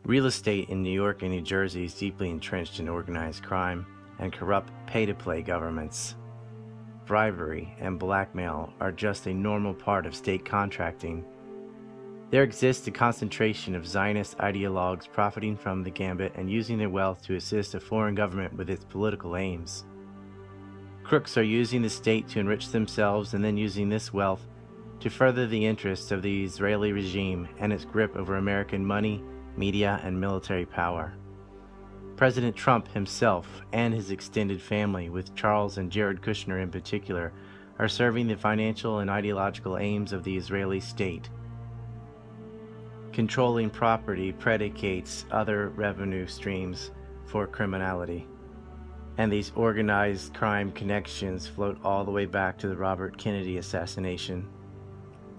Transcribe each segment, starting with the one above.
Real estate in New York and New Jersey is deeply entrenched in organized crime and corrupt pay-to-play governments. Bribery and blackmail are just a normal part of state contracting. There exists a concentration of Zionist ideologues profiting from the gambit and using their wealth to assist a foreign government with its political aims. Crooks are using the state to enrich themselves and then using this wealth to further the interests of the Israeli regime and its grip over American money, media, and military power. President Trump himself and his extended family, with Charles and Jared Kushner in particular, are serving the financial and ideological aims of the Israeli state. Controlling property predicates other revenue streams for criminality, and these organized crime connections float all the way back to the Robert Kennedy assassination.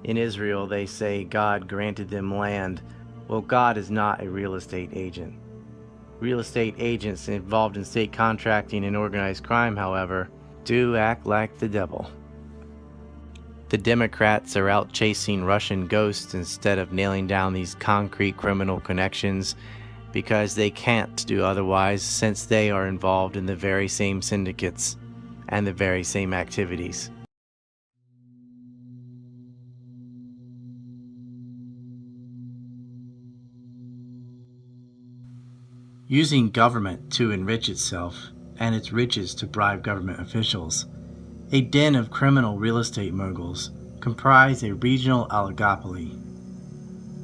In Israel, they say God granted them land. Well, God is not a real estate agent. Real estate agents involved in state contracting and organized crime, however, do act like the devil. The Democrats are out chasing Russian ghosts instead of nailing down these concrete criminal connections because they can't do otherwise, since they are involved in the very same syndicates and the very same activities. Using government to enrich itself and its riches to bribe government officials, a den of criminal real estate moguls comprise a regional oligopoly.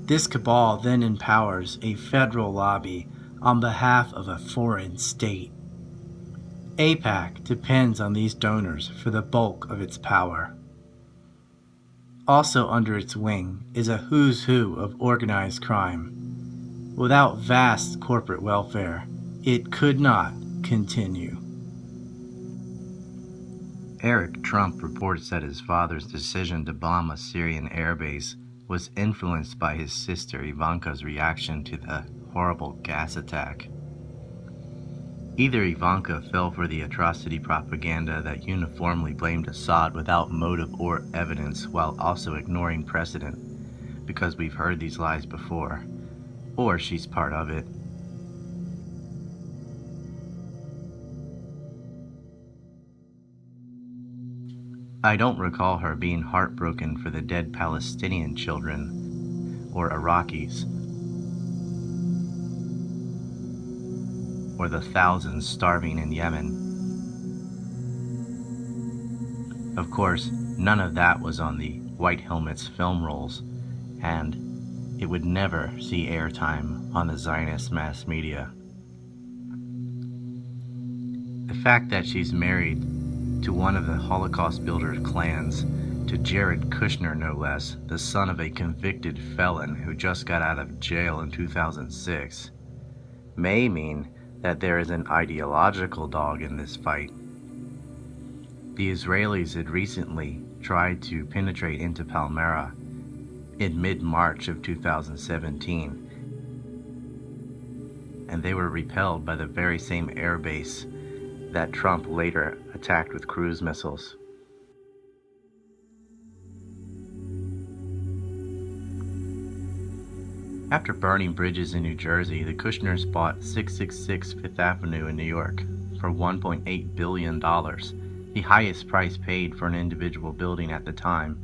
This cabal then empowers a federal lobby on behalf of a foreign state. AIPAC depends on these donors for the bulk of its power. Also under its wing is a who's who of organized crime. Without vast corporate welfare, it could not continue. Eric Trump reports that his father's decision to bomb a Syrian airbase was influenced by his sister Ivanka's reaction to the horrible gas attack. Either Ivanka fell for the atrocity propaganda that uniformly blamed Assad without motive or evidence while also ignoring precedent, because we've heard these lies before, or she's part of it. I don't recall her being heartbroken for the dead Palestinian children, or Iraqis, or the thousands starving in Yemen. Of course, none of that was on the White Helmet's film rolls, and it would never see airtime on the Zionist mass media. The fact that she's married to one of the Holocaust builders' clans, to Jared Kushner no less, the son of a convicted felon who just got out of jail in 2006, may mean that there is an ideological dog in this fight. The Israelis had recently tried to penetrate into Palmyra in mid-March of 2017, and they were repelled by the very same airbase that Trump later attacked with cruise missiles. After burning bridges in New Jersey, the Kushners bought 666 Fifth Avenue in New York for $1.8 billion, the highest price paid for an individual building at the time.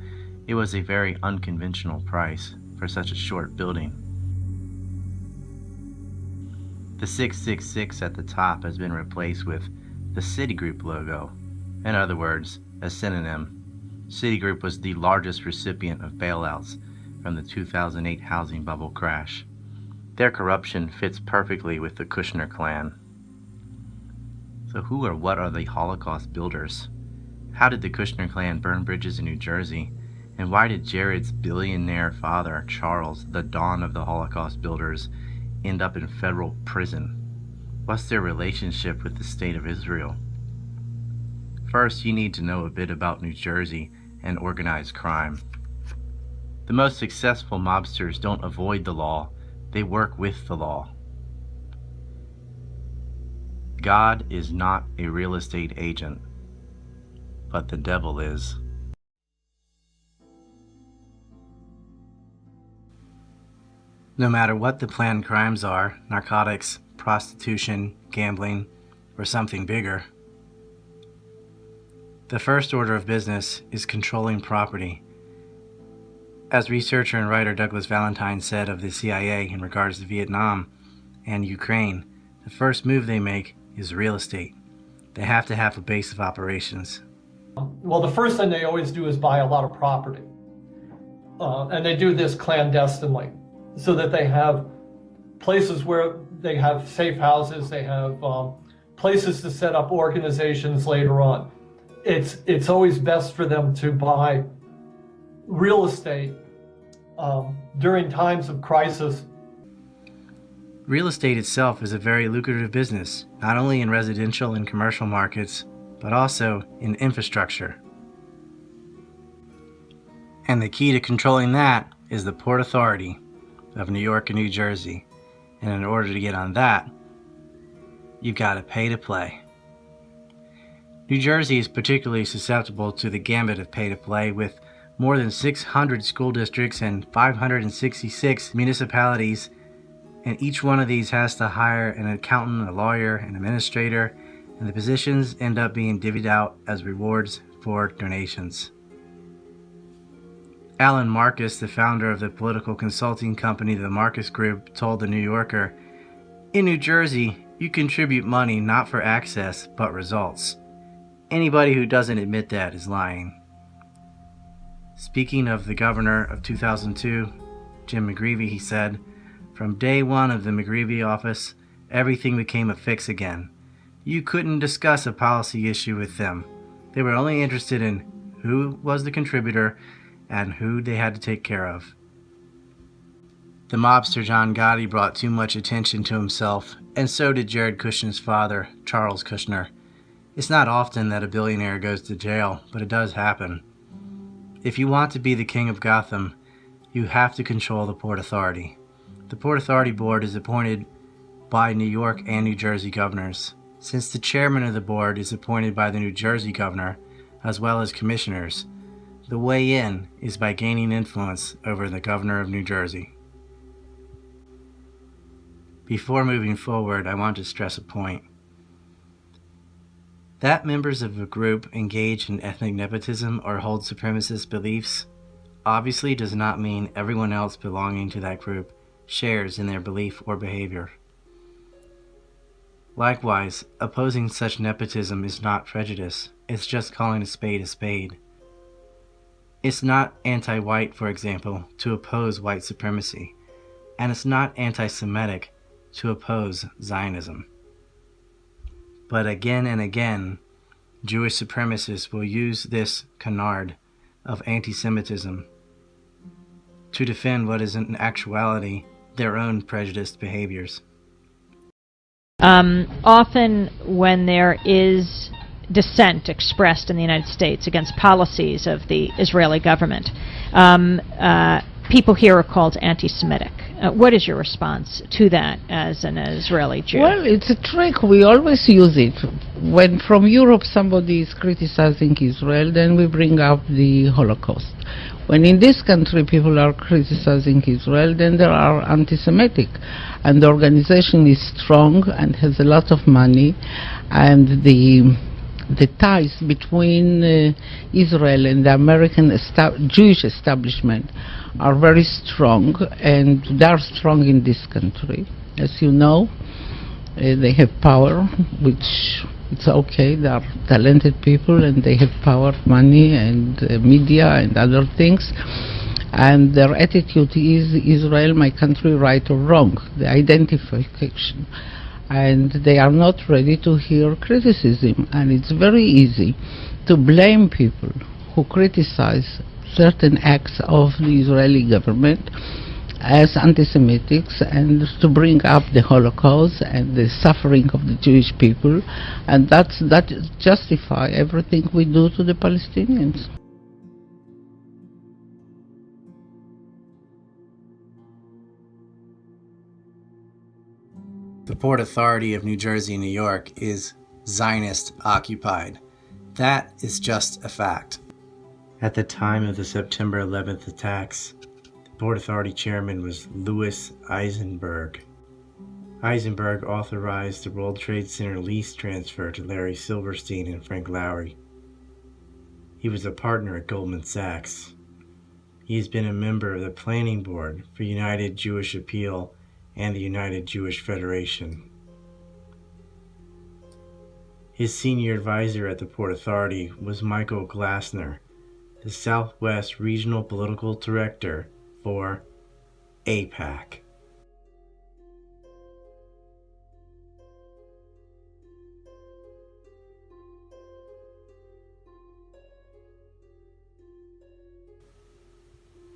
It was a very unconventional price for such a short building. The 666 at the top has been replaced with the Citigroup logo. In other words, a synonym. Citigroup was the largest recipient of bailouts from the 2008 housing bubble crash. Their corruption fits perfectly with the Kushner clan. So who or what are the Holocaust builders? How did the Kushner clan burn bridges in New Jersey? And why did Jared's billionaire father, Charles, the dawn of the Holocaust builders, end up in federal prison? What's their relationship with the state of Israel? First, you need to know a bit about New Jersey and organized crime. The most successful mobsters don't avoid the law, they work with the law. God is not a real estate agent, but the devil is. No matter what the planned crimes are, narcotics, prostitution, gambling, or something bigger. The first order of business is controlling property. As researcher and writer Douglas Valentine said of the CIA in regards to Vietnam and Ukraine, the first move they make is real estate. They have to have a base of operations. Well, the first thing they always do is buy a lot of property. And they do this clandestinely so that they have places where they have safe houses, they have places to set up organizations later on. It's always best for them to buy real estate during times of crisis. Real estate itself is a very lucrative business, not only in residential and commercial markets, but also in infrastructure. And the key to controlling that is the Port Authority of New York and New Jersey. And in order to get on that, you've got to pay to play. New Jersey is particularly susceptible to the gambit of pay to play, with more than 600 school districts and 566 municipalities, and each one of these has to hire an accountant, a lawyer, an administrator, and the positions end up being divvied out as rewards for donations. Alan Marcus, the founder of the political consulting company The Marcus Group, told The New Yorker, "In New Jersey, you contribute money not for access, but results. Anybody who doesn't admit that is lying." Speaking of the governor of 2002, Jim McGreevey, he said, "From day one of the McGreevey office, everything became a fix again. You couldn't discuss a policy issue with them. They were only interested in who was the contributor and who they had to take care of." The mobster John Gotti brought too much attention to himself, and so did Jared Kushner's father, Charles Kushner. It's not often that a billionaire goes to jail, but it does happen. If you want to be the king of Gotham, you have to control the Port Authority. The Port Authority Board is appointed by New York and New Jersey governors. Since the chairman of the board is appointed by the New Jersey governor, as well as commissioners, the way in is by gaining influence over the governor of New Jersey. Before moving forward, I want to stress a point. That members of a group engage in ethnic nepotism or hold supremacist beliefs obviously does not mean everyone else belonging to that group shares in their belief or behavior. Likewise, opposing such nepotism is not prejudice, it's just calling a spade a spade. It's not anti-white, for example, to oppose white supremacy, and it's not anti-Semitic to oppose Zionism. But again and again, Jewish supremacists will use this canard of anti-Semitism to defend what is in actuality their own prejudiced behaviors. Often when there is dissent expressed in the United States against policies of the Israeli government, people here are called anti-Semitic. What is your response to that as an Israeli Jew? Well, it's a trick. We always use it. When from Europe somebody is criticizing Israel, then we bring up the Holocaust. When in this country people are criticizing Israel, then they are anti-Semitic. And the organization is strong and has a lot of money, and the ties between Israel and the American Jewish establishment are very strong, and they are strong in this country. As you know, they have power, which it's okay. They are talented people, and they have power, money, and media, and other things. And their attitude is Israel, my country, right or wrong, the identification. And they are not ready to hear criticism. And it's very easy to blame people who criticize certain acts of the Israeli government as anti-Semitics, and to bring up the Holocaust and the suffering of the Jewish people, and that justify everything we do to the Palestinians. The Port Authority of New Jersey and New York is Zionist occupied. That is just a fact. At the time of the September 11th attacks, the Port Authority chairman was Louis Eisenberg. Eisenberg authorized the World Trade Center lease transfer to Larry Silverstein and Frank Lowry. He was a partner at Goldman Sachs. He has been a member of the Planning Board for United Jewish Appeal and the United Jewish Federation. His senior advisor at the Port Authority was Michael Glassner, the Southwest Regional Political Director for AIPAC.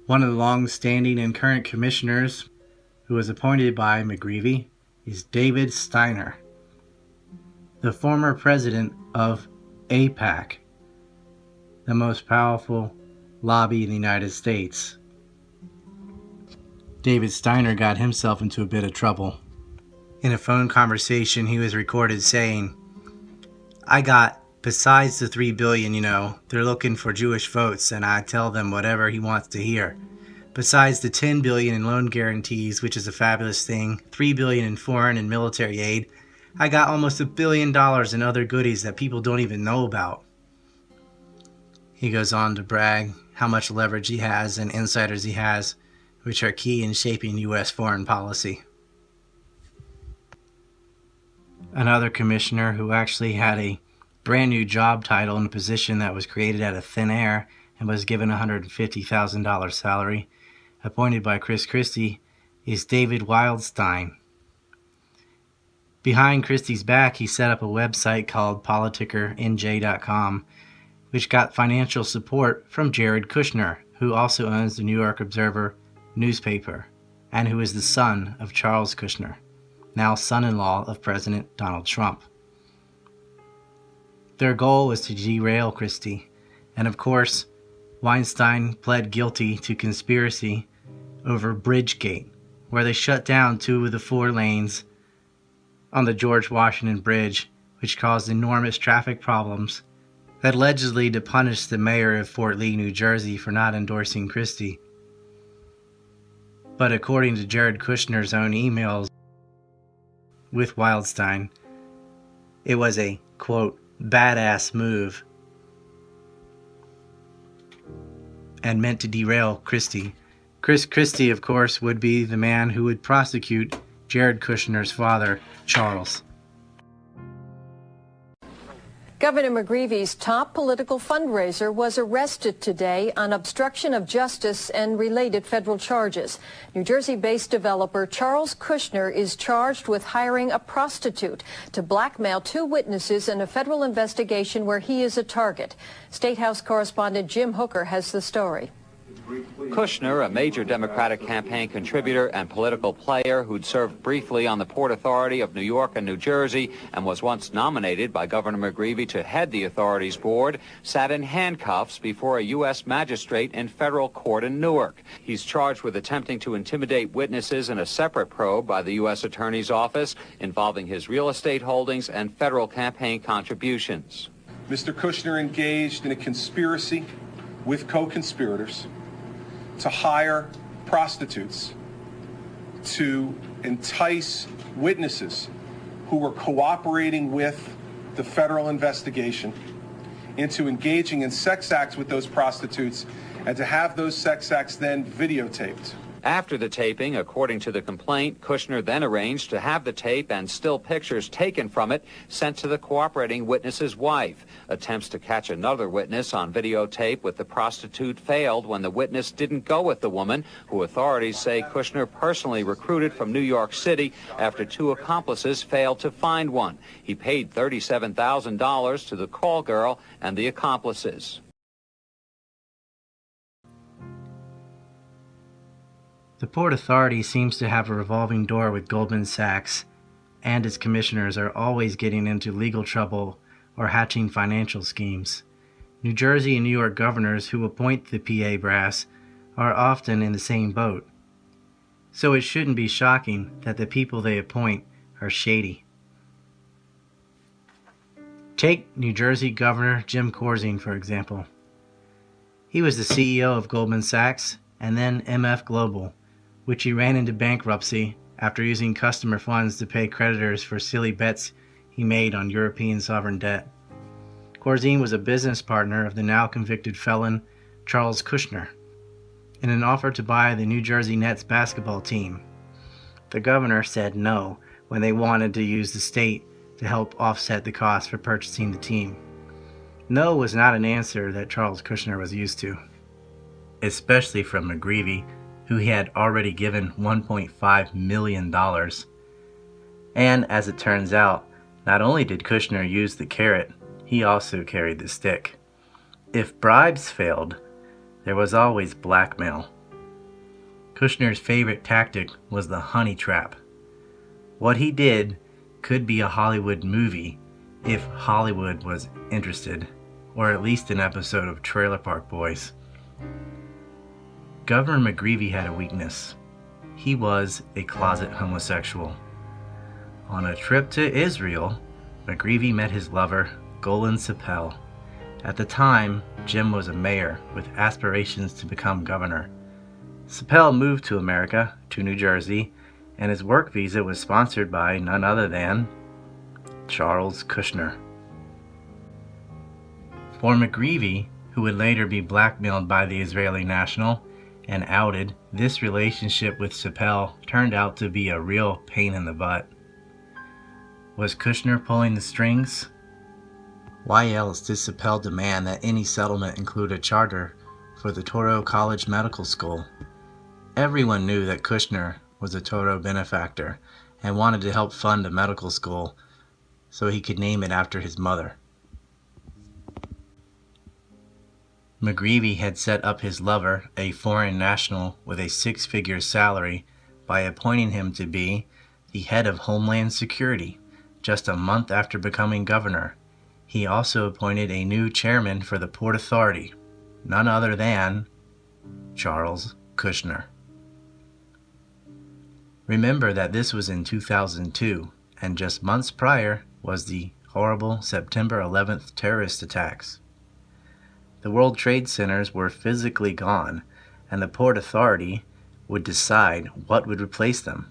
One of the long-standing and current commissioners who was appointed by McGreevy is David Steiner, the former president of AIPAC, the most powerful lobby in the United States. David Steiner got himself into a bit of trouble. In a phone conversation he was recorded saying, "I got, besides the $3 billion, they're looking for Jewish votes, and I tell them whatever he wants to hear. Besides the $10 billion in loan guarantees, which is a fabulous thing, $3 billion in foreign and military aid, I got almost $1 billion in other goodies that people don't even know about." He goes on to brag how much leverage he has and insiders he has, which are key in shaping U.S. foreign policy. Another commissioner who actually had a brand new job title in a position that was created out of thin air and was given a $150,000 salary, appointed by Chris Christie, is David Wildstein. Behind Christie's back, he set up a website called politickernj.com, which got financial support from Jared Kushner, who also owns the New York Observer newspaper, and who is the son of Charles Kushner, now son-in-law of President Donald Trump. Their goal was to derail Christie, and of course, Weinstein pled guilty to conspiracy over Bridgegate, where they shut down 2 of the 4 lanes on the George Washington Bridge, which caused enormous traffic problems that allegedly to punish the mayor of Fort Lee, New Jersey for not endorsing Christie. But according to Jared Kushner's own emails with Wildstein, it was a, quote, badass move and meant to derail Christie. Chris Christie, of course, would be the man who would prosecute Jared Kushner's father, Charles. Governor McGreevy's top political fundraiser was arrested today on obstruction of justice and related federal charges. New Jersey-based developer Charles Kushner is charged with hiring a prostitute to blackmail 2 witnesses in a federal investigation where he is a target. State House correspondent Jim Hooker has the story. Kushner, a major Democratic campaign contributor and political player who'd served briefly on the Port Authority of New York and New Jersey and was once nominated by Governor McGreevy to head the authority's board, sat in handcuffs before a U.S. magistrate in federal court in Newark. He's charged with attempting to intimidate witnesses in a separate probe by the U.S. Attorney's Office involving his real estate holdings and federal campaign contributions. Mr. Kushner engaged in a conspiracy with co-conspirators to hire prostitutes to entice witnesses who were cooperating with the federal investigation into engaging in sex acts with those prostitutes and to have those sex acts then videotaped. After the taping, according to the complaint, Kushner then arranged to have the tape and still pictures taken from it sent to the cooperating witness's wife. Attempts to catch another witness on videotape with the prostitute failed when the witness didn't go with the woman, who authorities say Kushner personally recruited from New York City after 2 accomplices failed to find one. He paid $37,000 to the call girl and the accomplices. The Port Authority seems to have a revolving door with Goldman Sachs, and its commissioners are always getting into legal trouble or hatching financial schemes. New Jersey and New York governors who appoint the PA brass are often in the same boat. So it shouldn't be shocking that the people they appoint are shady. Take New Jersey Governor Jim Corzine, for example. He was the CEO of Goldman Sachs and then MF Global, which he ran into bankruptcy after using customer funds to pay creditors for silly bets he made on European sovereign debt. Corzine was a business partner of the now convicted felon Charles Kushner in an offer to buy the New Jersey Nets basketball team. The governor said no when they wanted to use the state to help offset the cost for purchasing the team. No was not an answer that Charles Kushner was used to, especially from McGreevy, who he had already given $1.5 million. And as it turns out, not only did Kushner use the carrot, he also carried the stick. If bribes failed, there was always blackmail. Kushner's favorite tactic was the honey trap. What he did could be a Hollywood movie if Hollywood was interested, or at least an episode of Trailer Park Boys. Governor McGreevy had a weakness. He was a closet homosexual. On a trip to Israel, McGreevy met his lover, Golan Sipel. At the time, Jim was a mayor with aspirations to become governor. Sipel moved to America, to New Jersey, and his work visa was sponsored by none other than Charles Kushner. For McGreevy, who would later be blackmailed by the Israeli national and outed, this relationship with Sipel turned out to be a real pain in the butt. Was Kushner pulling the strings? Why else did Sipel demand that any settlement include a charter for the Touro College Medical School? Everyone knew that Kushner was a Touro benefactor and wanted to help fund a medical school so he could name it after his mother. McGreevy had set up his lover, a foreign national with a six-figure salary, by appointing him to be the head of Homeland Security just a month after becoming governor. He also appointed a new chairman for the Port Authority, none other than Charles Kushner. Remember that this was in 2002, and just months prior was the horrible September 11th terrorist attacks. The World Trade Centers were physically gone, and the Port Authority would decide what would replace them.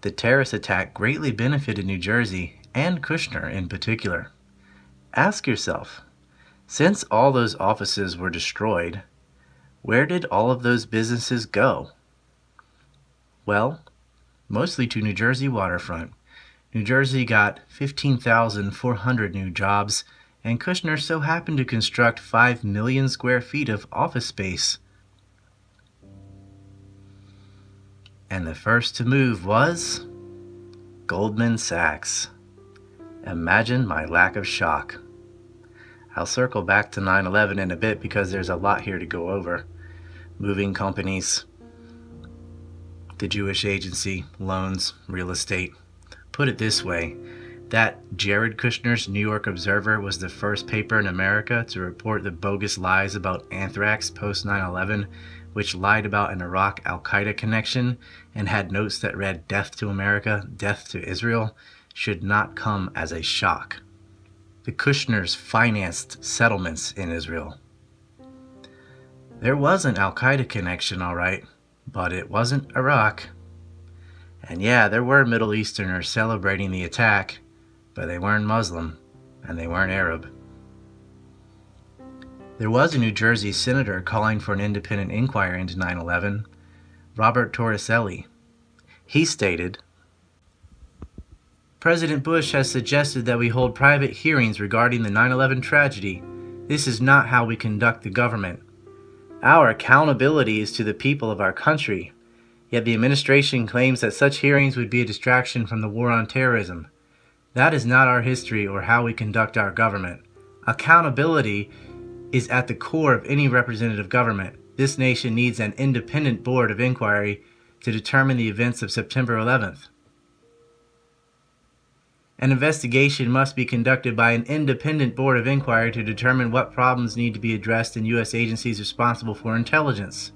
The terrorist attack greatly benefited New Jersey, and Kushner in particular. Ask yourself, since all those offices were destroyed, where did all of those businesses go? Well, mostly to New Jersey waterfront. New Jersey got 15,400 new jobs, and Kushner so happened to construct 5 million square feet of office space. And the first to move was Goldman Sachs. Imagine my lack of shock. I'll circle back to 9/11 in a bit because there's a lot here to go over. Moving companies, the Jewish agency, loans, real estate. Put it this way, that Jared Kushner's New York Observer was the first paper in America to report the bogus lies about anthrax post 9/11, which lied about an Iraq Al-Qaeda connection and had notes that read "Death to America, Death to Israel," should not come as a shock. The Kushners financed settlements in Israel. There was an Al-Qaeda connection, all right, but it wasn't Iraq. And yeah, there were Middle Easterners celebrating the attack, but they weren't Muslim, and they weren't Arab. There was a New Jersey senator calling for an independent inquiry into 9/11, Robert Torricelli. He stated, "President Bush has suggested that we hold private hearings regarding the 9/11 tragedy. This is not how we conduct the government. Our accountability is to the people of our country. Yet the administration claims that such hearings would be a distraction from the war on terrorism. That is not our history or how we conduct our government. Accountability is at the core of any representative government. This nation needs an independent board of inquiry to determine the events of September 11th. An investigation must be conducted by an independent board of inquiry to determine what problems need to be addressed in U.S. agencies responsible for intelligence.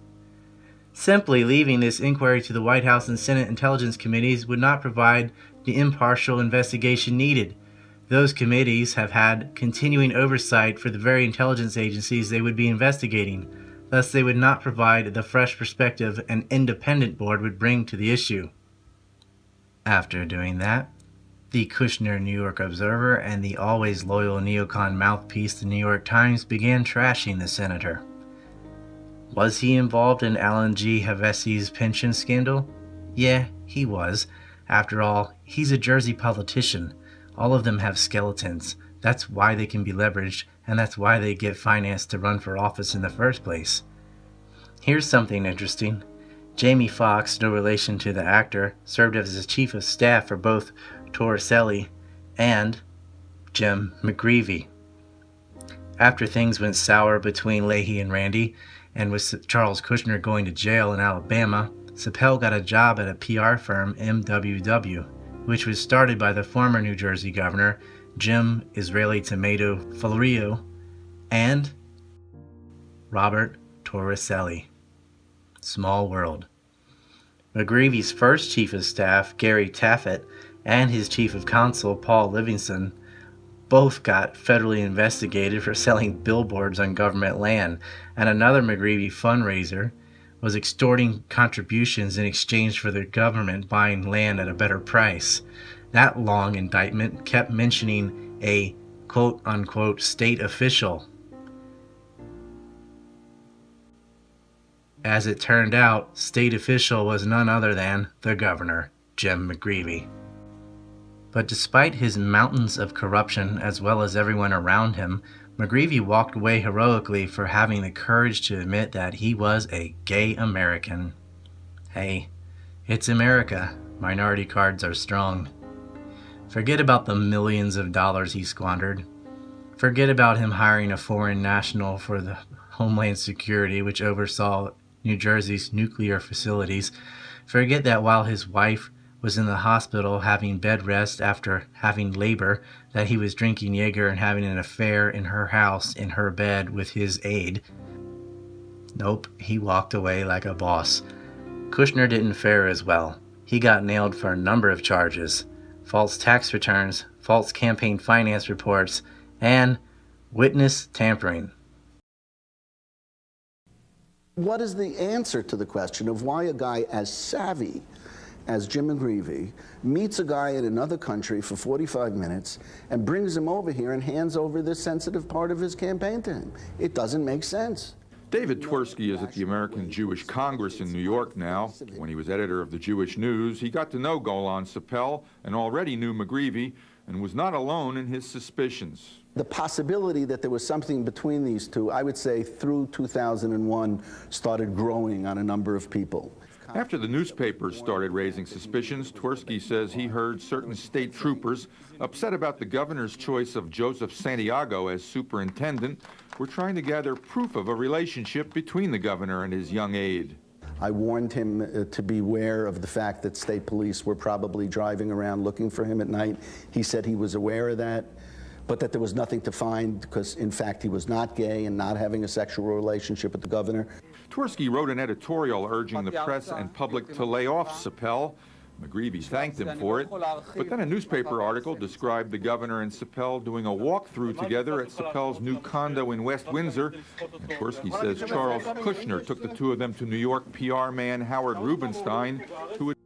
Simply leaving this inquiry to the White House and Senate Intelligence Committees would not provide the impartial investigation needed. Those committees have had continuing oversight for the very intelligence agencies they would be investigating. Thus, they would not provide the fresh perspective an independent board would bring to the issue. After doing that, the Kushner New York Observer and the always loyal neocon mouthpiece, the New York Times, began trashing the senator. Was he involved in Alan G. Havesi's pension scandal? Yeah, he was. After all, he's a Jersey politician. All of them have skeletons. That's why they can be leveraged, and that's why they get financed to run for office in the first place. Here's something interesting. Jamie Foxx, no relation to the actor, served as the chief of staff for both Torricelli and Jim McGreevey. After things went sour between Leahy and Randy, and with Charles Kushner going to jail in Alabama, Sappel got a job at a PR firm, MWW, which was started by the former New Jersey governor, Jim Israeli Tomato Florio, and Robert Torricelli. Small world. McGreevy's first chief of staff, Gary Taffet, and his chief of counsel, Paul Livingston, both got federally investigated for selling billboards on government land, and another McGreevy fundraiser was extorting contributions in exchange for the government buying land at a better price. That long indictment kept mentioning a quote-unquote state official. As it turned out, state official was none other than the governor, Jim McGreevey. But despite his mountains of corruption as well as everyone around him, McGreevey walked away heroically for having the courage to admit that he was a gay American. Hey, it's America. Minority cards are strong. Forget about the millions of dollars he squandered. Forget about him hiring a foreign national for the Homeland Security, which oversaw New Jersey's nuclear facilities. Forget that while his wife was in the hospital having bed rest after having labor, that he was drinking Jaeger and having an affair in her house in her bed with his aide. Nope, he walked away like a boss. Kushner didn't fare as well. He got nailed for a number of charges: false tax returns, false campaign finance reports, and witness tampering. What is the answer to the question of why a guy as savvy as Jim McGreevey meets a guy in another country for 45 minutes and brings him over here and hands over this sensitive part of his campaign to him? It doesn't make sense. David Twersky is at the American Jewish Congress in New York now. When he was editor of the Jewish News, he got to know Golan Sappel and already knew McGreevey and was not alone in his suspicions. The possibility that there was something between these two, I would say through 2001, started growing on a number of people. After the newspapers started raising suspicions, Twersky says he heard certain state troopers upset about the governor's choice of Joseph Santiago as superintendent were trying to gather proof of a relationship between the governor and his young aide. I warned him to beware of the fact that state police were probably driving around looking for him at night. He said he was aware of that, but that there was nothing to find because, in fact, he was not gay and not having a sexual relationship with the governor. Twersky wrote an editorial urging the press and public to lay off Sappel. McGreevey thanked him for it, but then a newspaper article described the governor and Sappel doing a walkthrough together at Sappel's new condo in West Windsor. And Twersky says Charles Kushner took the two of them to New York PR man Howard Rubenstein, who had...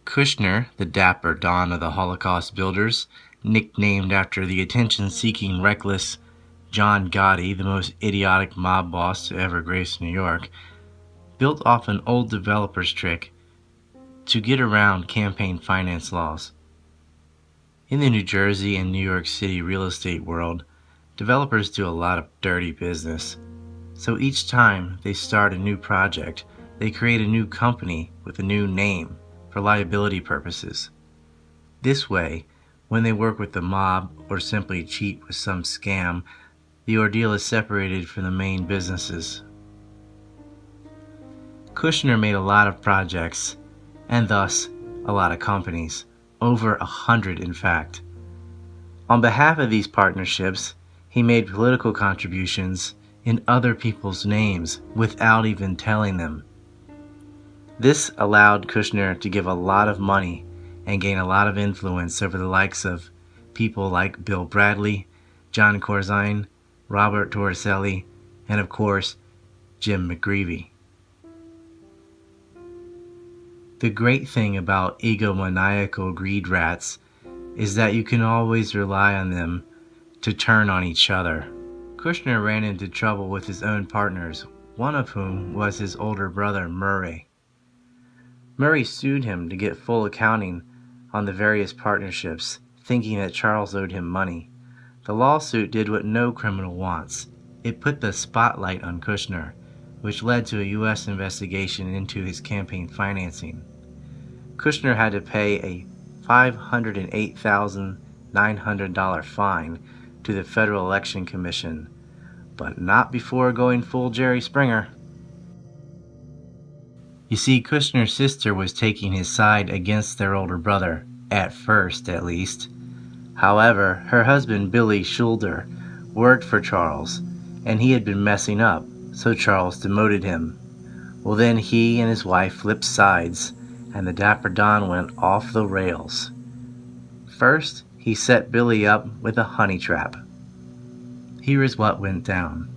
Kushner, the dapper Don of the Holocaust builders, nicknamed after the attention-seeking, reckless John Gotti, the most idiotic mob boss to ever grace New York, built off an old developer's trick to get around campaign finance laws. In the New Jersey and New York City real estate world, developers do a lot of dirty business. So each time they start a new project, they create a new company with a new name for liability purposes. This way, when they work with the mob or simply cheat with some scam, the ordeal is separated from the main businesses. Kushner made a lot of projects, and thus a lot of companies, over 100 in fact. On behalf of these partnerships, he made political contributions in other people's names without even telling them. This allowed Kushner to give a lot of money and gain a lot of influence over the likes of people like Bill Bradley, John Corzine, Robert Torricelli, and of course, Jim McGreevey. The great thing about egomaniacal greed rats is that you can always rely on them to turn on each other. Kushner ran into trouble with his own partners, one of whom was his older brother, Murray. Murray sued him to get full accounting on the various partnerships, thinking that Charles owed him money. The lawsuit did what no criminal wants. It put the spotlight on Kushner, which led to a U.S. investigation into his campaign financing. Kushner had to pay a $508,900 fine to the Federal Election Commission, but not before going full Jerry Springer. You see, Kushner's sister was taking his side against their older brother, at first at least. However, her husband Billy Schulder worked for Charles, and he had been messing up, so Charles demoted him. Well, then he and his wife flipped sides, and the Dapper Don went off the rails. First, he set Billy up with a honey trap. Here is what went down.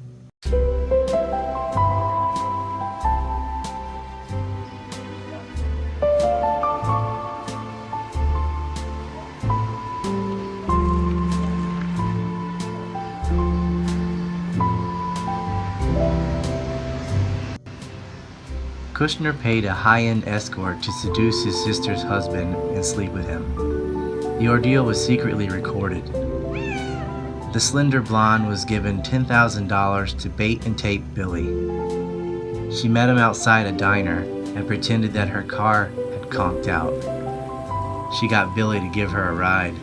Kushner paid a high-end escort to seduce his sister's husband and sleep with him. The ordeal was secretly recorded. The slender blonde was given $10,000 to bait and tape Billy. She met him outside a diner and pretended that her car had conked out. She got Billy to give her a ride.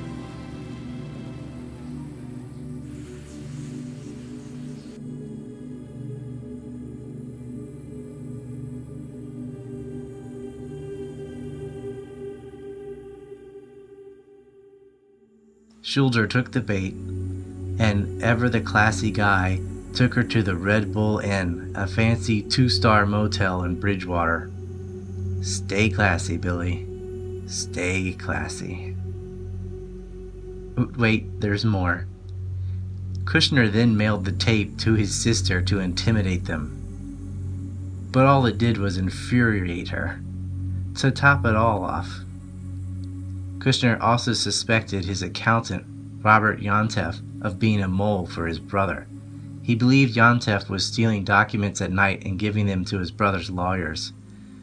Schulder took the bait, and ever the classy guy took her to the Red Bull Inn, a fancy 2-star motel in Bridgewater. Stay classy, Billy. Stay classy. Wait, there's more. Kushner then mailed the tape to his sister to intimidate them. But all it did was infuriate her. To top it all off, Kushner also suspected his accountant, Robert Yontef, of being a mole for his brother. He believed Yontef was stealing documents at night and giving them to his brother's lawyers.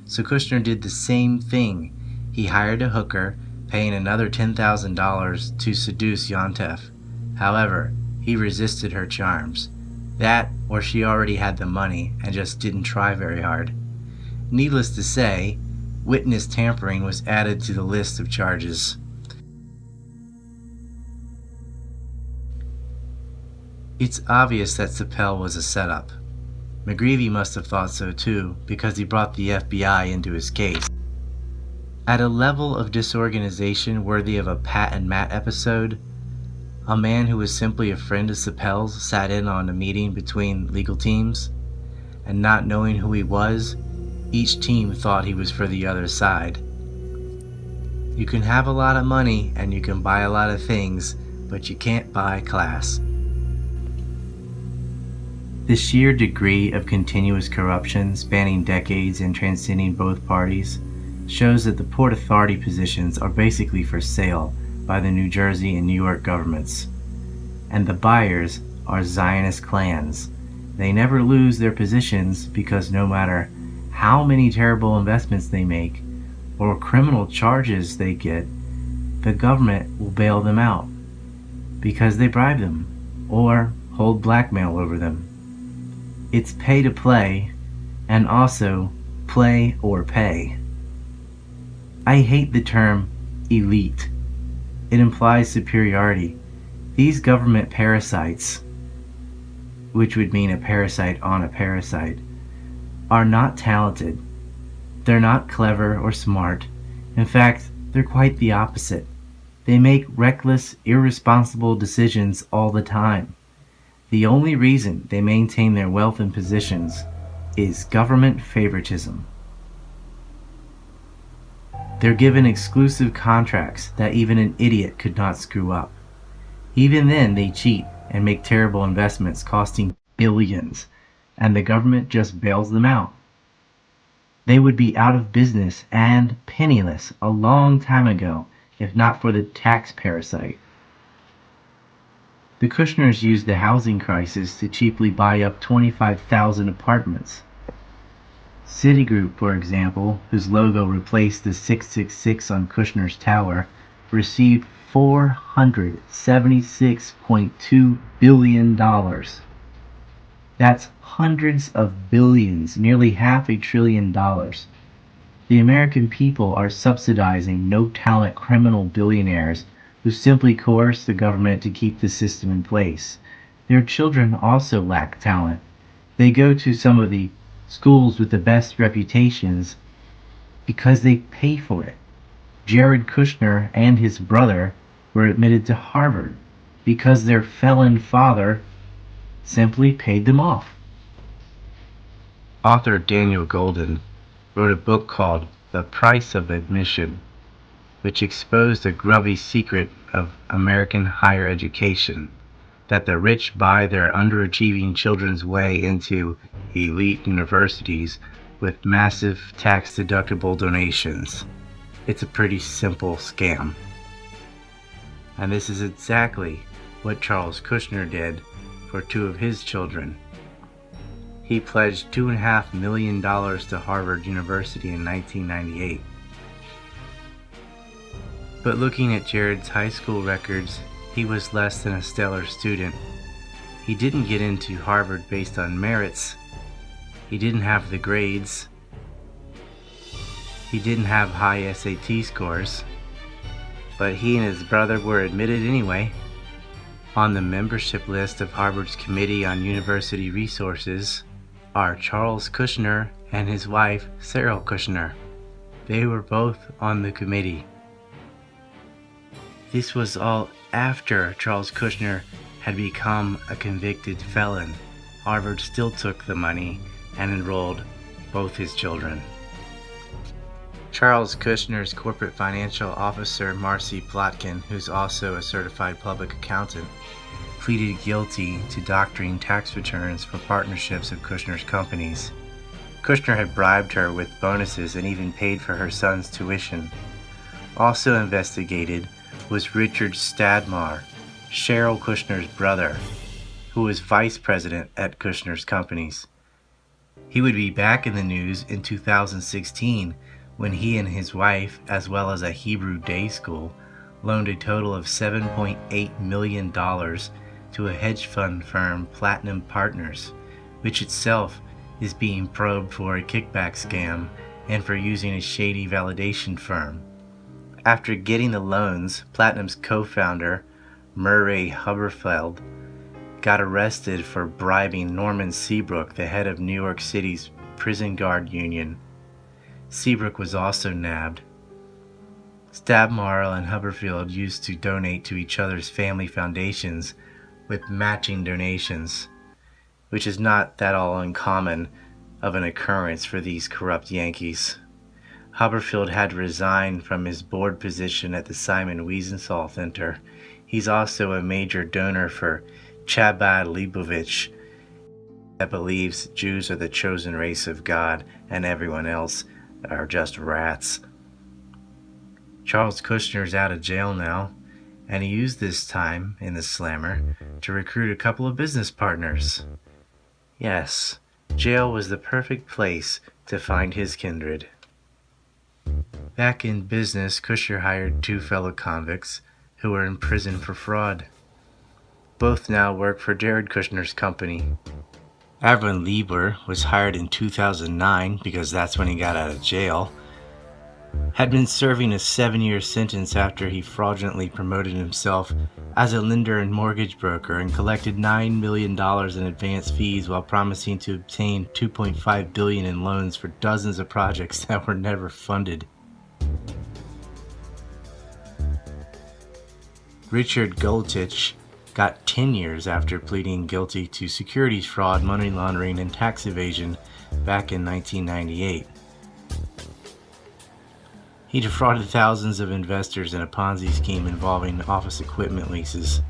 So Kushner did the same thing. He hired a hooker, paying another $10,000 to seduce Yontef. However, he resisted her charms. That, or she already had the money and just didn't try very hard. Needless to say, witness tampering was added to the list of charges. It's obvious that Sapel was a setup. McGreevey must have thought so too, because he brought the FBI into his case. At a level of disorganization worthy of a Pat and Matt episode, a man who was simply a friend of Sapel's sat in on a meeting between legal teams, and not knowing who he was, each team thought he was for the other side. You can have a lot of money and you can buy a lot of things, but you can't buy class. The sheer degree of continuous corruption spanning decades and transcending both parties shows that the Port Authority positions are basically for sale by the New Jersey and New York governments. And the buyers are Zionist clans. They never lose their positions because no matter how many terrible investments they make or criminal charges they get, the government will bail them out because they bribe them or hold blackmail over them. It's pay to play, and also play or pay. I hate the term elite. It implies superiority. These government parasites, which would mean a parasite on a parasite, are not talented. They're not clever or smart. In fact, they're quite the opposite. They make reckless, irresponsible decisions all the time. The only reason they maintain their wealth and positions is government favoritism. They're given exclusive contracts that even an idiot could not screw up. Even then, they cheat and make terrible investments costing billions. and the government just bails them out. They would be out of business and penniless a long time ago if not for the tax parasite. The Kushners used the housing crisis to cheaply buy up 25,000 apartments. Citigroup, for example, whose logo replaced the 666 on Kushner's tower, received $476.2 billion. That's hundreds of billions, nearly $500 billion. The American people are subsidizing no-talent criminal billionaires who simply coerce the government to keep the system in place. Their children also lack talent. They go to some of the schools with the best reputations because they pay for it. Jared Kushner and his brother were admitted to Harvard because their felon father simply paid them off. Author Daniel Golden wrote a book called The Price of Admission, which exposed the grubby secret of American higher education, that the rich buy their underachieving children's way into elite universities with massive tax-deductible donations. It's a pretty simple scam. And this is exactly what Charles Kushner did for two of his children. He pledged $2.5 million to Harvard University in 1998. But looking at Jared's high school records, he was less than a stellar student. He didn't get into Harvard based on merits. He didn't have the grades. He didn't have high SAT scores. But he and his brother were admitted anyway. On the membership list of Harvard's Committee on University Resources are Charles Kushner and his wife, Sarah Kushner. They were both on the committee. This was all after Charles Kushner had become a convicted felon. Harvard still took the money and enrolled both his children. Charles Kushner's corporate financial officer, Marcy Plotkin, who's also a certified public accountant, pleaded guilty to doctoring tax returns for partnerships of Kushner's companies. Kushner had bribed her with bonuses and even paid for her son's tuition. Also investigated was Richard Stadmar, Cheryl Kushner's brother, who was vice president at Kushner's companies. He would be back in the news in 2016 when he and his wife, as well as a Hebrew day school, loaned a total of $7.8 million to a hedge fund firm, Platinum Partners, which itself is being probed for a kickback scam and for using a shady validation firm. After getting the loans, Platinum's co-founder, Murray Huberfeld, got arrested for bribing Norman Seabrook, the head of New York City's prison guard union. Seabrook was also nabbed. Stabmarl and Huberfeld used to donate to each other's family foundations with matching donations, which is not that all uncommon of an occurrence for these corrupt Yankees. Huberfeld had to resign from his board position at the Simon Wiesenthal Center. He's also a major donor for Chabad Leibovich, that believes Jews are the chosen race of God and everyone else are just rats. Charles Kushner's out of jail now, and he used this time in the slammer to recruit a couple of business partners. Yes, jail was the perfect place to find his kindred. Back in business, Kushner hired two fellow convicts who were in prison for fraud. Both now work for Jared Kushner's company. Avron Lieber was hired in 2009 because that's when he got out of jail. Had been serving a 7-year sentence after he fraudulently promoted himself as a lender and mortgage broker and collected $9 million in advance fees while promising to obtain $2.5 billion in loans for dozens of projects that were never funded. Richard Goldtich got 10 years after pleading guilty to securities fraud, money laundering, and tax evasion back in 1998. He defrauded thousands of investors in a Ponzi scheme involving office equipment leases.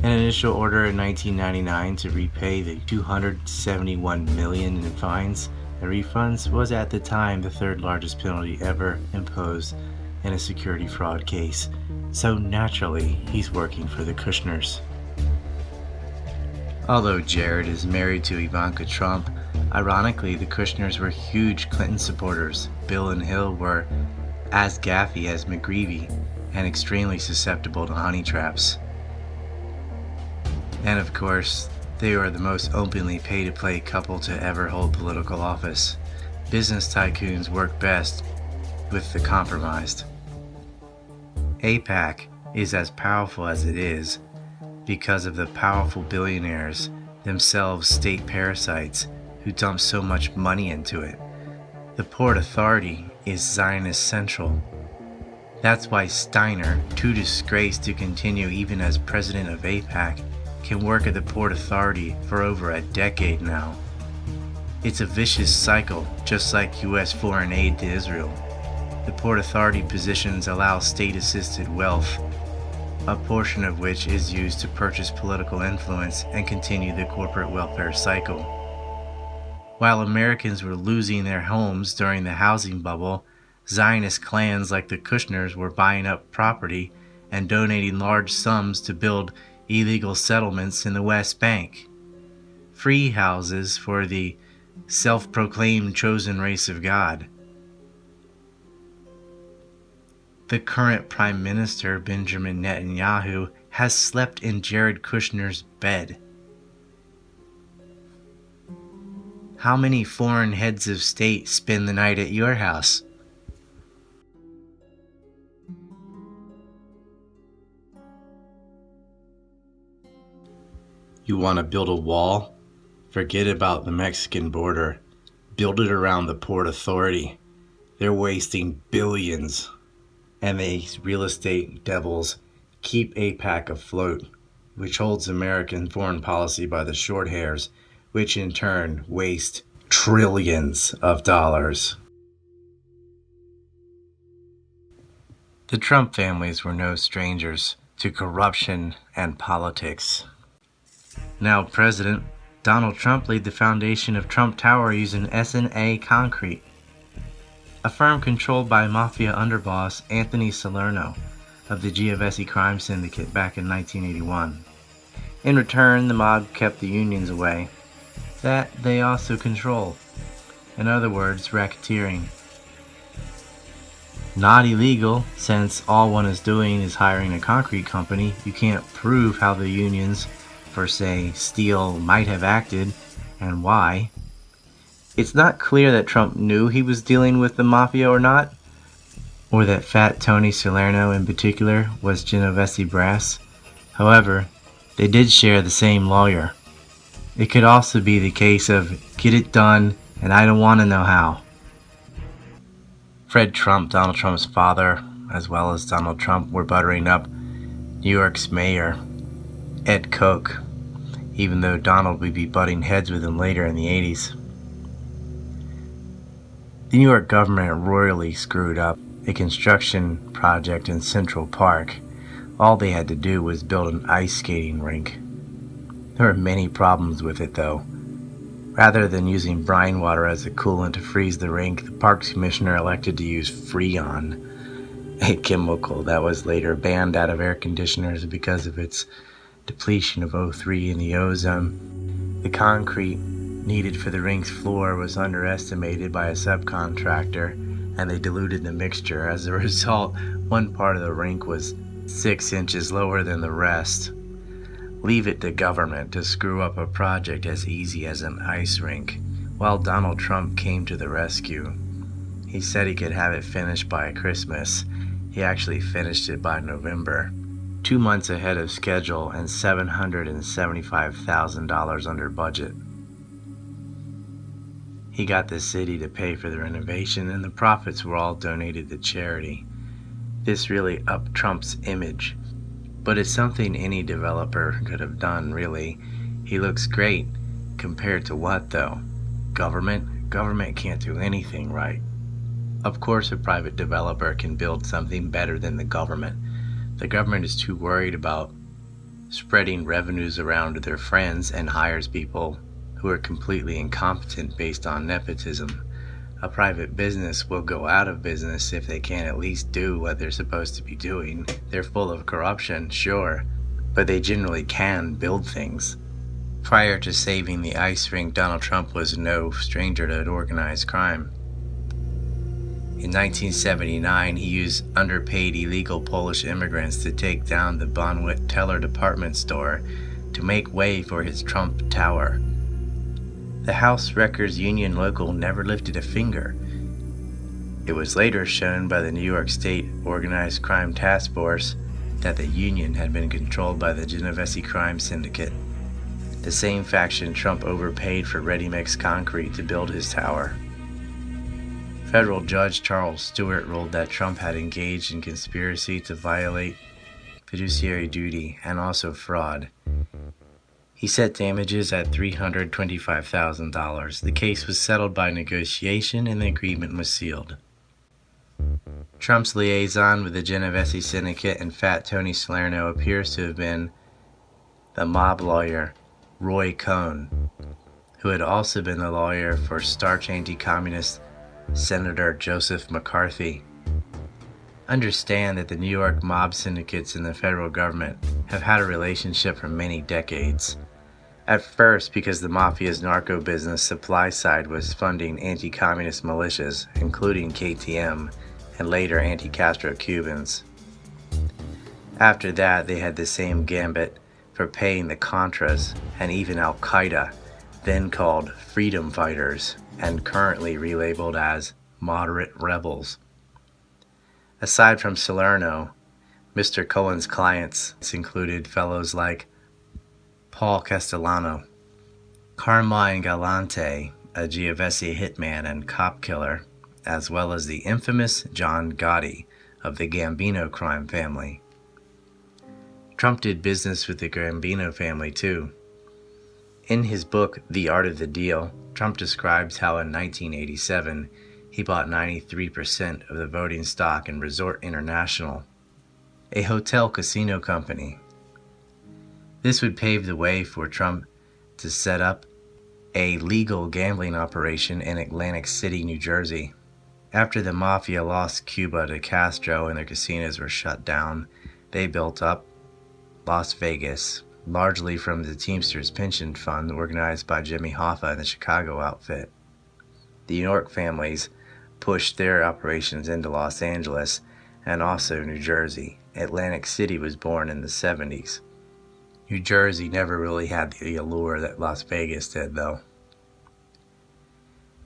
And An initial order in 1999 to repay the $271 million in fines and refunds was at the time the third largest penalty ever imposed in a security fraud case. So naturally, he's working for the Kushners. Although Jared is married to Ivanka Trump, ironically, the Kushners were huge Clinton supporters. Bill and Hill were as gaffy as McGreevy and extremely susceptible to honey traps. And of course, they were the most openly pay-to-play couple to ever hold political office. Business tycoons work best with the compromised. AIPAC is as powerful as it is because of the powerful billionaires, themselves state parasites, who dump so much money into it. The Port Authority is Zionist central. That's why Steiner, too disgraced to continue even as president of AIPAC, can work at the Port Authority for over a decade now. It's a vicious cycle, just like U.S. foreign aid to Israel. The Port Authority positions allow state-assisted wealth, a portion of which is used to purchase political influence and continue the corporate welfare cycle. While Americans were losing their homes during the housing bubble, Zionist clans like the Kushners were buying up property and donating large sums to build illegal settlements in the West Bank. Free houses for the self-proclaimed chosen race of God. The current Prime Minister, Benjamin Netanyahu, has slept in Jared Kushner's bed. How many foreign heads of state spend the night at your house? You want to build a wall? Forget about the Mexican border. Build it around the Port Authority. They're wasting billions. And these real estate devils keep AIPAC afloat, which holds American foreign policy by the short hairs, which in turn waste trillions of dollars. The Trump families were no strangers to corruption and politics. Now President, Donald Trump laid the foundation of Trump Tower using S&A concrete, a firm controlled by Mafia underboss Anthony Salerno of the Giovesi crime syndicate back in 1981. In return, the mob kept the unions away. That they also control. In other words, racketeering. Not illegal, since all one is doing is hiring a concrete company. You can't prove how the unions for, say, steel might have acted and why. It's not clear that Trump knew he was dealing with the Mafia or not, or that Fat Tony Salerno in particular was Genovese brass. However, they did share the same lawyer. It could also be the case of get it done and I don't want to know how. Fred Trump, Donald Trump's father, as well as Donald Trump, were buttering up New York's mayor, Ed Koch, even though Donald would be butting heads with him later in the 80s. The New York government royally screwed up a construction project in Central Park. All they had to do was build an ice skating rink. There were many problems with it though. Rather than using brine water as a coolant to freeze the rink, the Parks Commissioner elected to use Freon, a chemical that was later banned out of air conditioners because of its depletion of O3 in the ozone. The concrete needed for the rink's floor was underestimated by a subcontractor, and they diluted the mixture. As a result, one part of the rink was 6 inches lower than the rest. Leave it to government to screw up a project as easy as an ice rink. While Donald Trump came to the rescue, he said he could have it finished by Christmas. He actually finished it by November, 2 months ahead of schedule and $775,000 under budget. He got the city to pay for the renovation, and the profits were all donated to charity. This really upped Trump's image, but it's something any developer could have done, really. He looks great. Compared to what, though? Government? Government can't do anything right. Of course, a private developer can build something better than the government. The government is too worried about spreading revenues around to their friends, and hires people who are completely incompetent based on nepotism. A private business will go out of business if they can't at least do what they're supposed to be doing. They're full of corruption, sure, but they generally can build things. Prior to saving the ice rink, Donald Trump was no stranger to organized crime. In 1979, he used underpaid illegal Polish immigrants to take down the Bonwit Teller department store to make way for his Trump Tower. The House Wreckers Union local never lifted a finger. It was later shown by the New York State Organized Crime Task Force that the union had been controlled by the Genovese crime syndicate, the same faction Trump overpaid for ready-mix concrete to build his tower. Federal Judge Charles Stewart ruled that Trump had engaged in conspiracy to violate fiduciary duty and also fraud. He set damages at $325,000. The case was settled by negotiation and the agreement was sealed. Trump's liaison with the Genovese syndicate and Fat Tony Salerno appears to have been the mob lawyer Roy Cohn, who had also been the lawyer for starch anti-communist Senator Joseph McCarthy. Understand that the New York mob syndicates and the federal government have had a relationship for many decades. At first, because the Mafia's narco business supply side was funding anti-communist militias, including KTM, and later anti-Castro Cubans. After that, they had the same gambit for paying the Contras and even Al-Qaeda, then called Freedom Fighters, and currently relabeled as moderate rebels. Aside from Salerno, Mr. Cohen's clients included fellows like Paul Castellano, Carmine Galante, a Genovese hitman and cop killer, as well as the infamous John Gotti of the Gambino crime family. Trump did business with the Gambino family too. In his book, The Art of the Deal, Trump describes how in 1987 he bought 93% of the voting stock in Resort International, a hotel casino company. This would pave the way for Trump to set up a legal gambling operation in Atlantic City, New Jersey. After the Mafia lost Cuba to Castro and their casinos were shut down, they built up Las Vegas, largely from the Teamsters Pension Fund organized by Jimmy Hoffa and the Chicago outfit. The York families pushed their operations into Los Angeles and also New Jersey. Atlantic City was born in the 70s. New Jersey never really had the allure that Las Vegas did, though.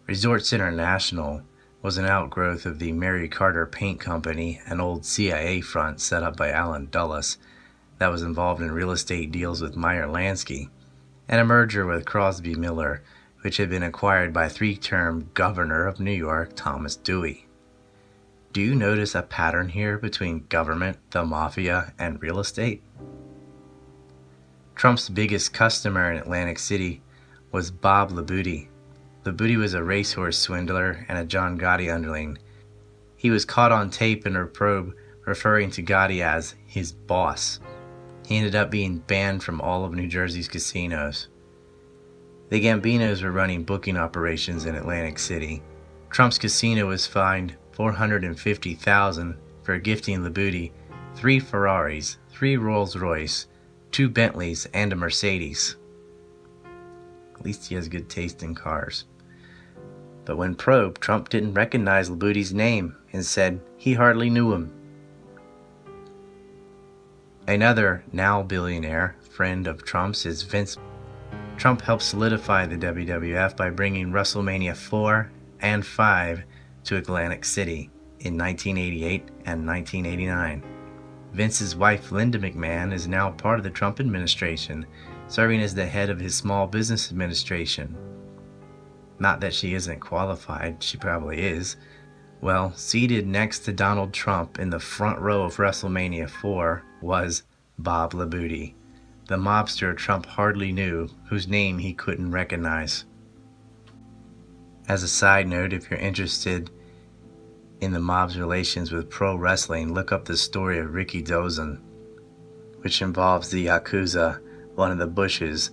Resorts International was an outgrowth of the Mary Carter Paint Company, an old CIA front set up by Allen Dulles that was involved in real estate deals with Meyer Lansky, and a merger with Crosby Miller, which had been acquired by three-term governor of New York, Thomas Dewey. Do you notice a pattern here between government, the mafia, and real estate? Trump's biggest customer in Atlantic City was Bob LaBooty. LaBooty was a racehorse swindler and a John Gotti underling. He was caught on tape in a probe referring to Gotti as his boss. He ended up being banned from all of New Jersey's casinos. The Gambinos were running booking operations in Atlantic City. Trump's casino was fined $450,000 for gifting LaBooty 3 Ferraris, 3 Rolls-Royce, 2 Bentleys, and a Mercedes. At least he has good taste in cars. But when probed, Trump didn't recognize LaBooty's name and said he hardly knew him. Another now billionaire friend of Trump's is Vince. Trump helped solidify the WWF by bringing WrestleMania 4 and 5 to Atlantic City in 1988 and 1989. Vince's wife, Linda McMahon, is now part of the Trump administration, serving as the head of his Small Business Administration. Not that she isn't qualified, she probably is. Well, seated next to Donald Trump in the front row of WrestleMania 4 was Bob LaBooty, the mobster Trump hardly knew, whose name he couldn't recognize. As a side note, if you're interested in the mob's relations with pro wrestling, look up the story of Ricky Dozan. which involves the Yakuza, one of the Bushes,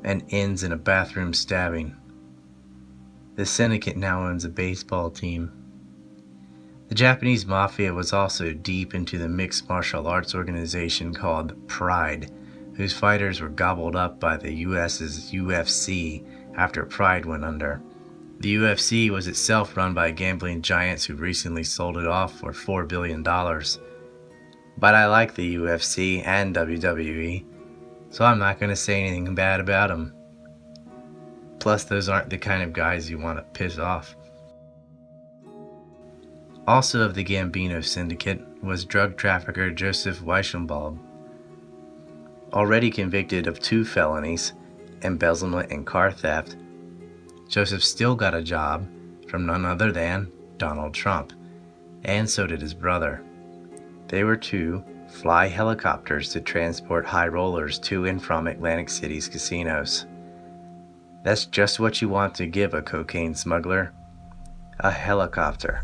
and ends in a bathroom stabbing. The syndicate now owns a baseball team. The Japanese Mafia was also deep into the mixed martial arts organization called Pride, whose fighters were gobbled up by the US's UFC after Pride went under. The UFC was itself run by gambling giants who recently sold it off for $4 billion. But I like the UFC and WWE, so I'm not going to say anything bad about them. Plus, those aren't the kind of guys you want to piss off. Also of the Gambino syndicate was drug trafficker Joseph Weissenbald. Already convicted of 2 felonies, embezzlement and car theft, Joseph still got a job from none other than Donald Trump, and so did his brother. They were to fly helicopters to transport high rollers to and from Atlantic City's casinos. That's just what you want to give a cocaine smuggler, a helicopter.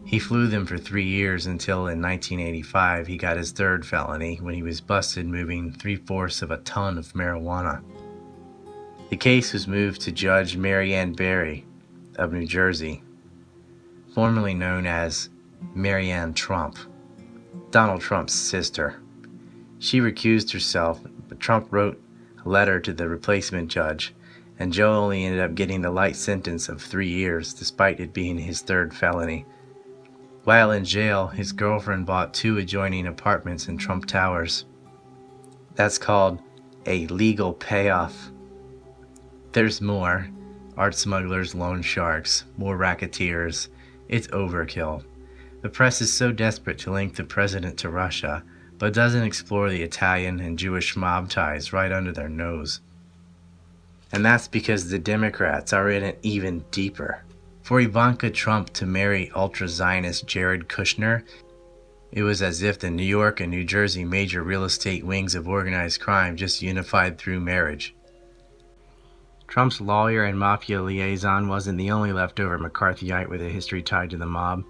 He flew them for 3 years until in 1985 he got his 3rd felony when he was busted moving 3/4 of a ton of marijuana. The case was moved to Judge Mary Ann Berry of New Jersey, formerly known as Mary Ann Trump, Donald Trump's sister. She recused herself, but Trump wrote a letter to the replacement judge, and Joe only ended up getting the light sentence of 3 years despite it being his 3rd felony. While in jail, his girlfriend bought 2 adjoining apartments in Trump Towers. That's called a legal payoff. There's more. Art smugglers, loan sharks, more racketeers. It's overkill. The press is so desperate to link the president to Russia, but doesn't explore the Italian and Jewish mob ties right under their nose. And that's because the Democrats are in it even deeper. For Ivanka Trump to marry ultra-Zionist Jared Kushner, it was as if the New York and New Jersey major real estate wings of organized crime just unified through marriage. Trump's lawyer and Mafia liaison wasn't the only leftover McCarthyite with a history tied to the mob.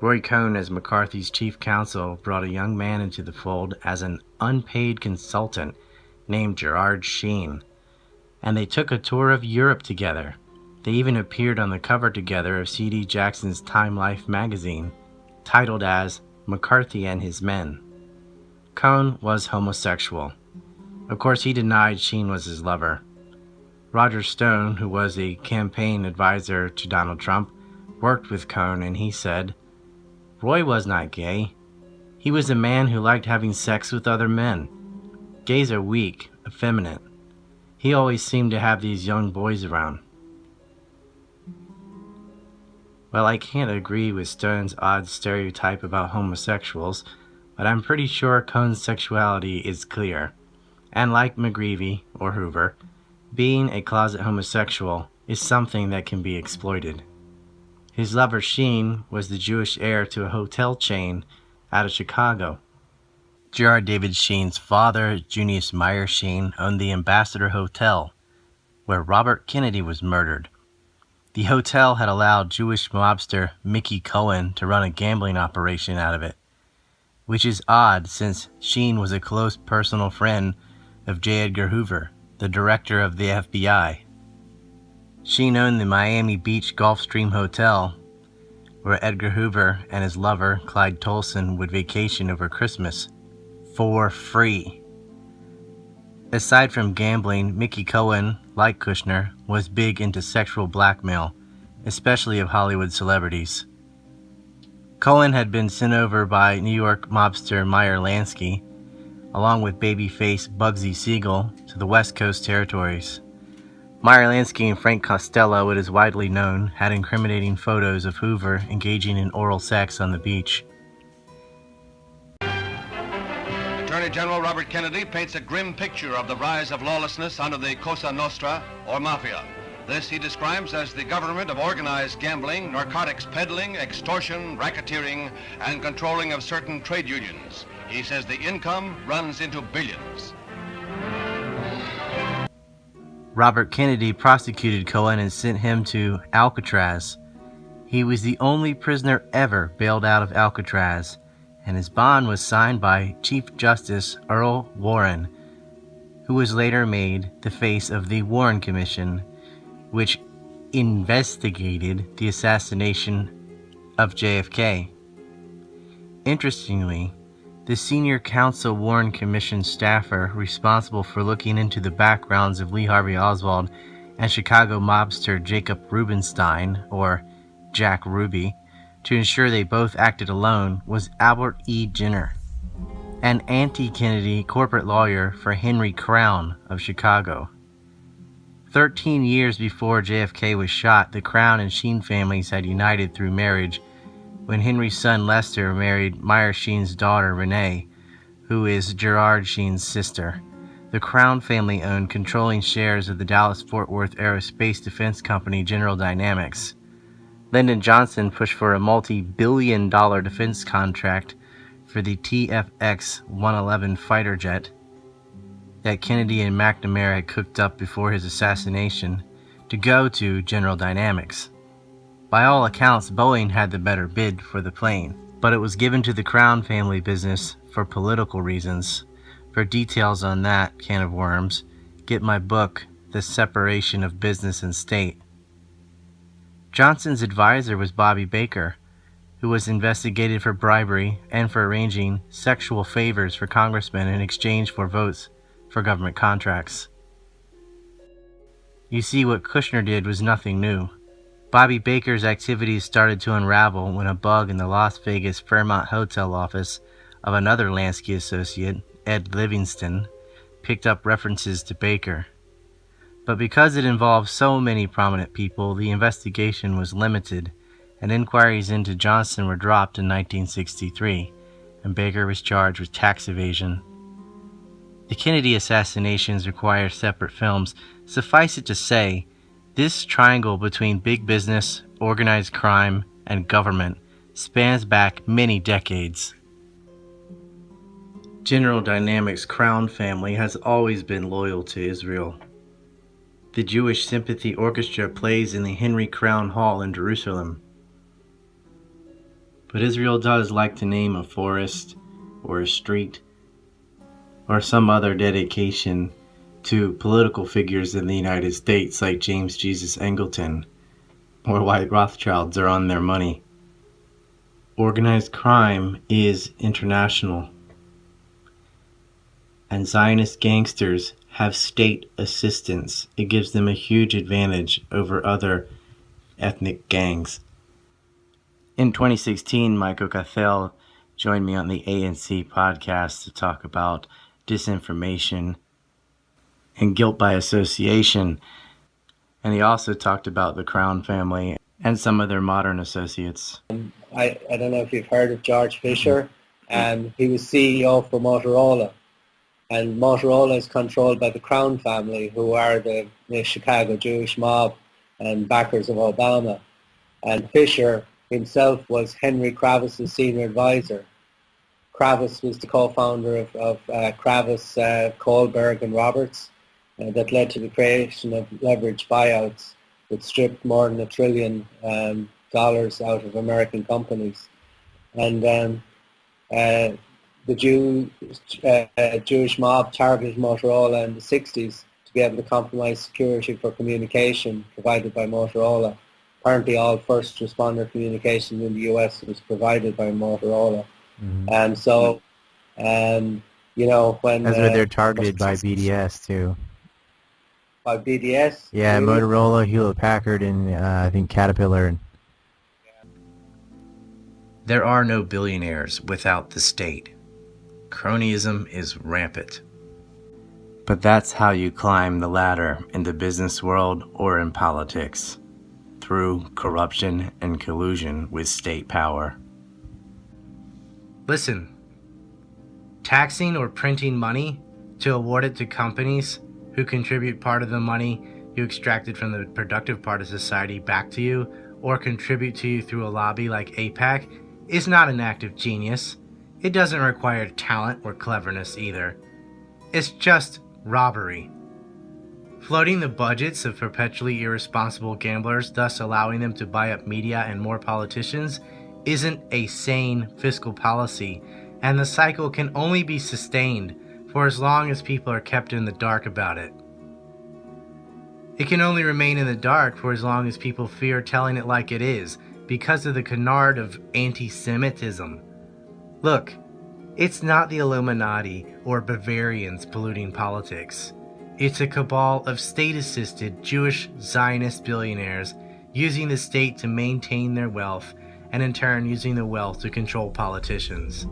Roy Cohn, as McCarthy's chief counsel, brought a young man into the fold as an unpaid consultant named Gerard Sheen, and they took a tour of Europe together. They even appeared on the cover together of C.D. Jackson's Time Life magazine, titled as McCarthy and His Men. Cohn was homosexual. Of course, he denied Sheen was his lover. Roger Stone, who was a campaign advisor to Donald Trump, worked with Cohn, and he said, "Roy was not gay. He was a man who liked having sex with other men. Gays are weak, effeminate. He always seemed to have these young boys around." Well, I can't agree with Stone's odd stereotype about homosexuals, but I'm pretty sure Cohn's sexuality is clear. And like McGreevy or Hoover, being a closet homosexual is something that can be exploited. His lover Sheen was the Jewish heir to a hotel chain out of Chicago. Gerard David Sheen's father, Junius Meyer Sheen, owned the Ambassador Hotel, where Robert Kennedy was murdered. The hotel had allowed Jewish mobster Mickey Cohen to run a gambling operation out of it, which is odd since Sheen was a close personal friend of J. Edgar Hoover, the director of the FBI. Sheen owned the Miami Beach Gulfstream Hotel, where Edgar Hoover and his lover, Clyde Tolson, would vacation over Christmas, for free. Aside from gambling, Mickey Cohen, like Kushner, was big into sexual blackmail, especially of Hollywood celebrities. Cohen had been sent over by New York mobster Meyer Lansky, along with babyface Bugsy Siegel, to the West Coast territories. Meyer Lansky and Frank Costello, it is widely known, had incriminating photos of Hoover engaging in oral sex on the beach. Attorney General Robert Kennedy paints a grim picture of the rise of lawlessness under the Cosa Nostra, or Mafia. This he describes as the government of organized gambling, narcotics peddling, extortion, racketeering, and controlling of certain trade unions. He says the income runs into billions. Robert Kennedy prosecuted Cohen and sent him to Alcatraz. He was the only prisoner ever bailed out of Alcatraz, and his bond was signed by Chief Justice Earl Warren, who was later made the face of the Warren Commission, which investigated the assassination of JFK. Interestingly, the senior counsel Warren Commission staffer responsible for looking into the backgrounds of Lee Harvey Oswald and Chicago mobster Jacob Rubenstein, or Jack Ruby, to ensure they both acted alone was Albert E. Jenner, an anti-Kennedy corporate lawyer for Henry Crown of Chicago. 13 years before JFK was shot, the Crown and Sheen families had united through marriage when Henry's son Lester married Meyer Sheen's daughter Renee, who is Gerard Sheen's sister. The Crown family owned controlling shares of the Dallas-Fort Worth aerospace defense company General Dynamics. Lyndon Johnson pushed for a multi-billion-dollar defense contract for the TFX-111 fighter jet that Kennedy and McNamara had cooked up before his assassination to go to General Dynamics. By all accounts, Boeing had the better bid for the plane, but it was given to the Crown family business for political reasons. For details on that can of worms, get my book, The Separation of Business and State. Johnson's advisor was Bobby Baker, who was investigated for bribery and for arranging sexual favors for congressmen in exchange for votes for government contracts. You see, what Kushner did was nothing new. Bobby Baker's activities started to unravel when a bug in the Las Vegas Fairmont Hotel office of another Lansky associate, Ed Livingston, picked up references to Baker. But because it involved so many prominent people, the investigation was limited, and inquiries into Johnson were dropped in 1963, and Baker was charged with tax evasion. The Kennedy assassinations require separate films. Suffice it to say, this triangle between big business, organized crime, and government spans back many decades. General Dynamics' Crown family has always been loyal to Israel. The Jewish Sympathy Orchestra plays in the Henry Crown Hall in Jerusalem. But Israel does like to name a forest or a street or some other dedication to political figures in the United States like James Jesus Angleton or White Rothschilds are on their money. Organized crime is international, and Zionist gangsters have state assistance. It gives them a huge advantage over other ethnic gangs. In 2016, Michael Cathell joined me on the ANC podcast to talk about disinformation and guilt by association, and he also talked about the Crown family and some of their modern associates. I don't know if you've heard of George Fisher. He was CEO for Motorola, and Motorola is controlled by the Crown family, who are the Chicago Jewish mob and backers of Obama. And Fisher himself was Henry Kravis's senior advisor. Kravis was the co-founder of Kravis, Kohlberg and Roberts, that led to the creation of leveraged buyouts that stripped more than $1 trillion out of American companies. And the Jewish mob targeted Motorola in the 60s to be able to compromise security for communication provided by Motorola. Apparently all first responder communication in the US was provided by Motorola. Mm-hmm. And so, when... That's where they're targeted by BDS, too. By BDS? Yeah, really? Motorola, Hewlett-Packard, and I think Caterpillar. There are no billionaires without the state. Cronyism is rampant. But that's how you climb the ladder in the business world or in politics, through corruption and collusion with state power. Listen, taxing or printing money to award it to companies who contribute part of the money you extracted from the productive part of society back to you or contribute to you through a lobby like AIPAC is not an act of genius. It doesn't require talent or cleverness either. It's just robbery. Floating the budgets of perpetually irresponsible gamblers, thus allowing them to buy up media and more politicians, isn't a sane fiscal policy, and the cycle can only be sustained for as long as people are kept in the dark about it. It can only remain in the dark for as long as people fear telling it like it is because of the canard of anti-Semitism. Look, it's not the Illuminati or Bavarians polluting politics. It's a cabal of state-assisted Jewish Zionist billionaires using the state to maintain their wealth and in turn using the wealth to control politicians.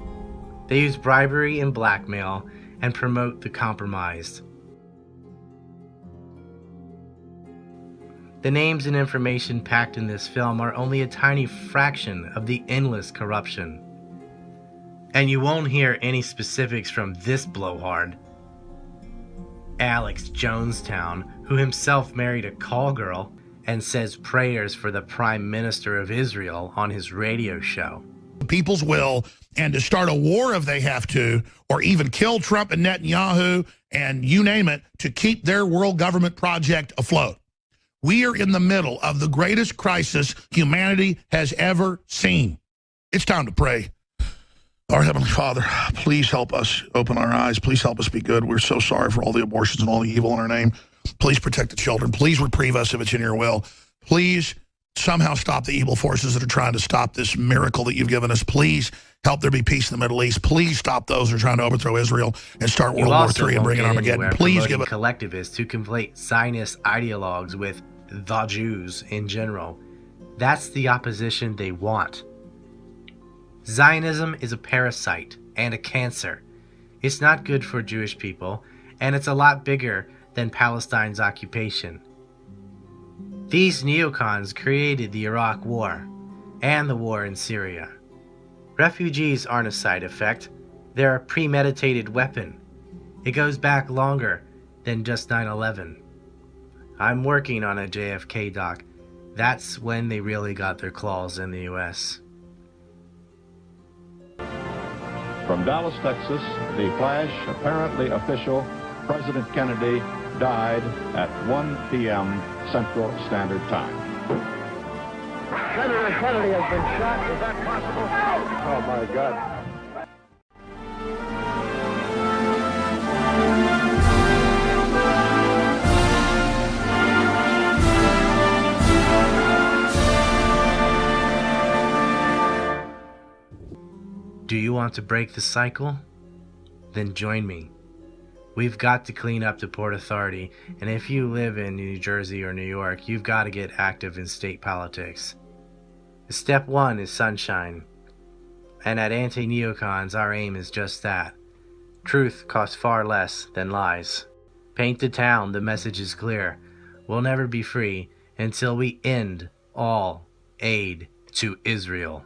They use bribery and blackmail and promote the compromised. The names and information packed in this film are only a tiny fraction of the endless corruption. And you won't hear any specifics from this blowhard, Alex Jonestown, who himself married a call girl and says prayers for the Prime Minister of Israel on his radio show. People's will, and to start a war if they have to, or even kill Trump and Netanyahu and you name it, to keep their world government project afloat. We are in the middle of the greatest crisis humanity has ever seen. It's time to pray. Our Heavenly Father, please help us open our eyes. Please help us be good. We're so sorry for all the abortions and all the evil in our name. Please protect the children. Please reprieve us if it's in your will. Please somehow stop the evil forces that are trying to stop this miracle that you've given us. Please help there be peace in the Middle East. Please stop those who are trying to overthrow Israel and start World War III and bring in Armageddon. Please give it collectivists who conflate Zionist ideologues with the Jews in general. That's the opposition they want. Zionism is a parasite and a cancer. It's not good for Jewish people, and it's a lot bigger than Palestine's occupation. These neocons created the Iraq War and the war in Syria. Refugees aren't a side effect. They're a premeditated weapon. It goes back longer than just 9/11. I'm working on a JFK doc. That's when they really got their claws in the U.S. From Dallas, Texas, the flash, apparently official, President Kennedy died at 1 p.m. Central Standard Time. Senator Kennedy has been shot. Is that possible? Oh, my God. Do you want to break the cycle? Then join me. We've got to clean up the Port Authority, and if you live in New Jersey or New York, you've got to get active in state politics. Step 1 is sunshine, and at Anti-Neocons, our aim is just that. Truth costs far less than lies. Paint the town, the message is clear. We'll never be free until we end all aid to Israel.